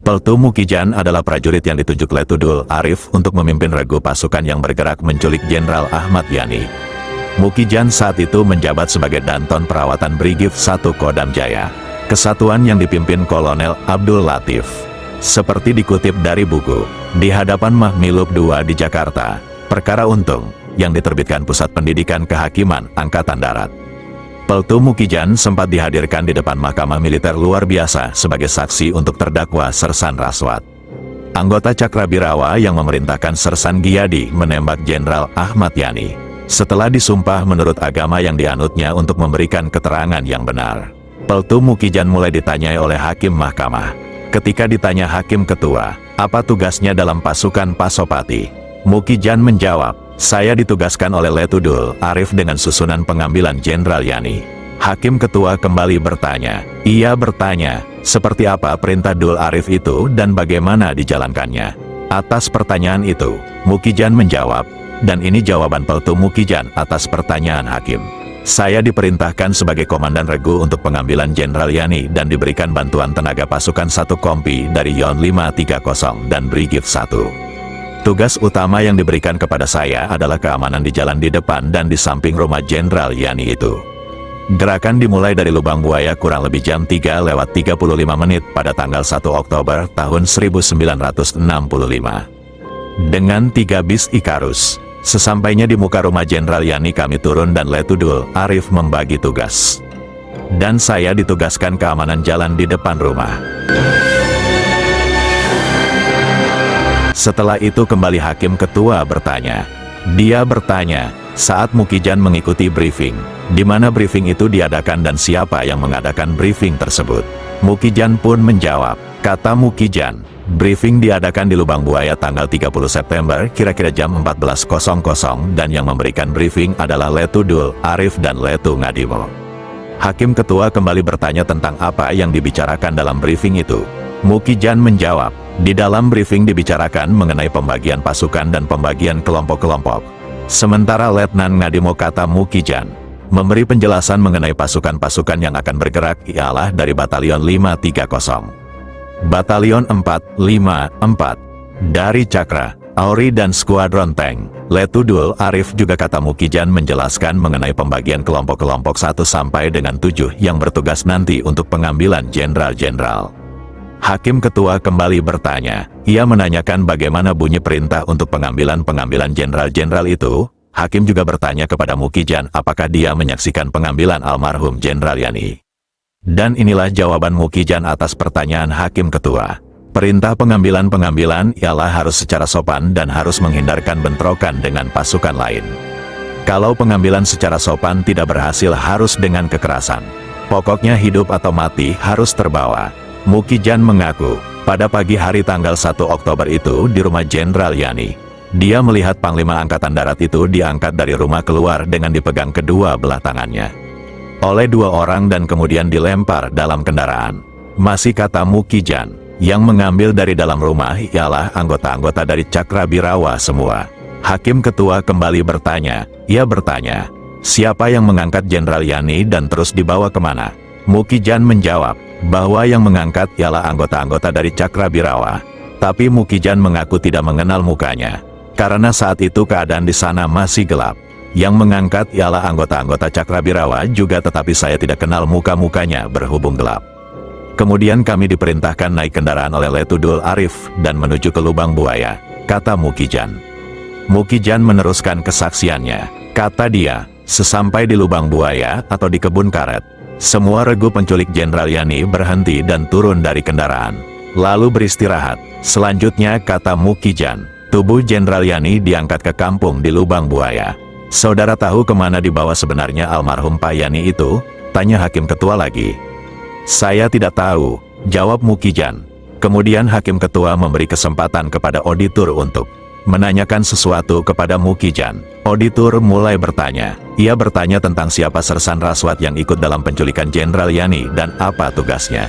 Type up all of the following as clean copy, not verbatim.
Peltu Mukijan adalah prajurit yang ditunjuk Letudul Arif untuk memimpin regu pasukan yang bergerak menculik Jenderal Ahmad Yani. Mukijan saat itu menjabat sebagai Danton Perawatan Brigif 1 Kodam Jaya, kesatuan yang dipimpin Kolonel Abdul Latif. Seperti dikutip dari buku Di Hadapan Mahmilub II di Jakarta, Perkara Untung, yang diterbitkan Pusat Pendidikan Kehakiman Angkatan Darat. Peltu Mukijan sempat dihadirkan di depan Mahkamah Militer Luar Biasa sebagai saksi untuk terdakwa Sersan Raswat. Anggota Cakrabirawa yang memerintahkan Sersan Giyadi menembak Jenderal Ahmad Yani, setelah disumpah menurut agama yang dianutnya untuk memberikan keterangan yang benar. Peltu Mukijan mulai ditanyai oleh Hakim Mahkamah. Ketika ditanya Hakim Ketua, apa tugasnya dalam pasukan Pasopati? Mukijan menjawab, saya ditugaskan oleh Letudul Arif dengan susunan pengambilan Jenderal Yani. Hakim Ketua kembali bertanya. Ia bertanya, seperti apa perintah Dul Arif itu dan bagaimana dijalankannya? Atas pertanyaan itu, Mukijan menjawab, dan ini jawaban Peltu Mukijan atas pertanyaan Hakim. Saya diperintahkan sebagai Komandan Regu untuk pengambilan Jenderal Yani dan diberikan bantuan tenaga pasukan 1 Kompi dari Yon 530 dan Brigif 1. Tugas utama yang diberikan kepada saya adalah keamanan di jalan di depan dan di samping rumah Jenderal Yani itu. Gerakan dimulai dari Lubang Buaya kurang lebih jam 3:35 pada tanggal 1 Oktober tahun 1965. Dengan 3 bis Ikarus, sesampainya di muka rumah Jenderal Yani kami turun dan Letudul Arif membagi tugas. Dan saya ditugaskan keamanan jalan di depan rumah. Setelah itu kembali Hakim Ketua bertanya. Dia bertanya, saat Mukijan mengikuti briefing, di mana briefing itu diadakan dan siapa yang mengadakan briefing tersebut? Mukijan pun menjawab, kata Mukijan, briefing diadakan di Lubang Buaya tanggal 30 September kira-kira jam 14.00 dan yang memberikan briefing adalah Letudul Arif dan Letu Ngadimo. Hakim Ketua kembali bertanya tentang apa yang dibicarakan dalam briefing itu. Mukijan menjawab, di dalam briefing dibicarakan mengenai pembagian pasukan dan pembagian kelompok-kelompok. Sementara Letnan Ngadimo, kata Mukijan, memberi penjelasan mengenai pasukan-pasukan yang akan bergerak ialah dari Batalion 530, Batalion 454, dari Cakra, Auri dan Skuadron Tank. Letudul Arif juga, kata Mukijan, menjelaskan mengenai pembagian kelompok-kelompok 1 sampai dengan 7 yang bertugas nanti untuk pengambilan jenderal-jenderal. Hakim Ketua kembali bertanya. Ia menanyakan bagaimana bunyi perintah untuk pengambilan jenderal-jenderal itu. Hakim juga bertanya kepada Mukijan apakah dia menyaksikan pengambilan almarhum Jenderal Yani. Dan inilah jawaban Mukijan atas pertanyaan Hakim Ketua. Perintah pengambilan ialah harus secara sopan dan harus menghindarkan bentrokan dengan pasukan lain. Kalau pengambilan secara sopan tidak berhasil harus dengan kekerasan. Pokoknya hidup atau mati harus terbawa. Mukijan mengaku, pada pagi hari tanggal 1 Oktober itu di rumah Jenderal Yani, dia melihat Panglima Angkatan Darat itu diangkat dari rumah keluar dengan dipegang kedua belah tangannya oleh 2 orang dan kemudian dilempar dalam kendaraan. Masih kata Mukijan, yang mengambil dari dalam rumah ialah anggota-anggota dari Cakrabirawa semua. Hakim Ketua kembali bertanya. Ia bertanya, siapa yang mengangkat Jenderal Yani dan terus dibawa kemana? Mukijan menjawab, bahwa yang mengangkat ialah anggota-anggota dari Cakrabirawa. Tapi Mukijan mengaku tidak mengenal mukanya, karena saat itu keadaan di sana masih gelap. Yang mengangkat ialah anggota-anggota Cakrabirawa juga, tetapi saya tidak kenal muka-mukanya berhubung gelap. Kemudian kami diperintahkan naik kendaraan oleh Letudul Arif dan menuju ke Lubang Buaya, kata Mukijan. Mukijan meneruskan kesaksiannya. Kata dia, sesampai di Lubang Buaya atau di kebun karet, semua regu penculik Jenderal Yani berhenti dan turun dari kendaraan, lalu beristirahat. Selanjutnya, kata Mukijan, tubuh Jenderal Yani diangkat ke kampung di Lubang Buaya. Saudara tahu kemana dibawa sebenarnya almarhum Pak Yani itu? Tanya Hakim Ketua lagi. Saya tidak tahu, jawab Mukijan. Kemudian Hakim Ketua memberi kesempatan kepada auditor untuk menanyakan sesuatu kepada Mukijan. Auditor mulai bertanya. Ia bertanya tentang siapa Sersan Raswat yang ikut dalam penculikan Jenderal Yani dan apa tugasnya.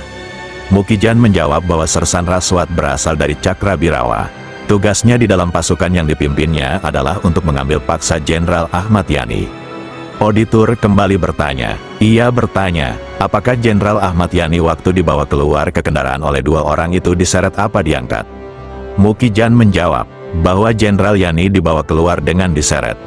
Mukijan menjawab bahwa Sersan Raswat berasal dari Cakrabirawa. Tugasnya di dalam pasukan yang dipimpinnya adalah untuk mengambil paksa Jenderal Ahmad Yani. Auditor kembali bertanya. Ia bertanya, apakah Jenderal Ahmad Yani waktu dibawa keluar ke kendaraan oleh dua orang itu diseret apa diangkat? Mukijan menjawab, bahwa Jenderal Yani dibawa keluar dengan diseret.